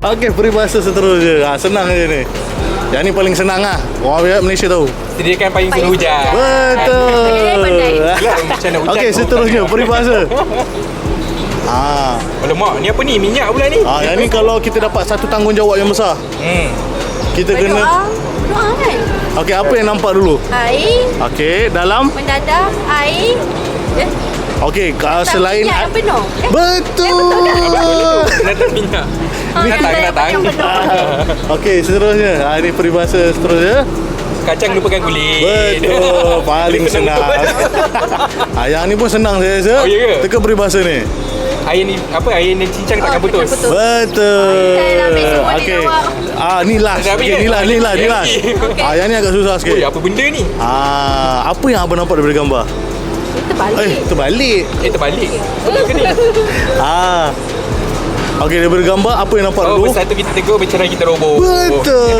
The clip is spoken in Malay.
Okey, peribahasa seterusnya. Senang je ni. Yang ni paling senang lah. Orang Malaysia tahu. Sediakan payung sebelum hujan. Betul. Macam nak hujan. Okey, seterusnya peribahasa. Alamak, ni apa ni? Minyak pula ni. Yang ni kalau kita dapat satu tanggungjawab yang besar. Kita kena Doa kan? Okey, apa yang nampak dulu? Air Okey, dalam mendadak air okey, selain minyak yang penuh. Betul. Datang minyak. Datang. Okey, seterusnya. Ini peribahasa seterusnya. Kacang lupakan kulit. Betul. Paling senang. Yang ni pun senang saya rasa. Oh, ya ke? Teka peribahasa ni. Air ni apa? Air ni cincang takkan putus. Betul. Dah habis semua ni Okey. awak. Ni last. Dah habis Okey, dah? ni last. Okey. Yang ni agak susah sikit. Oi, apa benda ni? Apa yang abang nampak daripada gambar? Terbalik. Terbalik. Terbalik. Betul ke ni? Okey, daripada gambar apa yang nampak dulu? Bersatu kita tegur, bercerai kita roboh. Betul.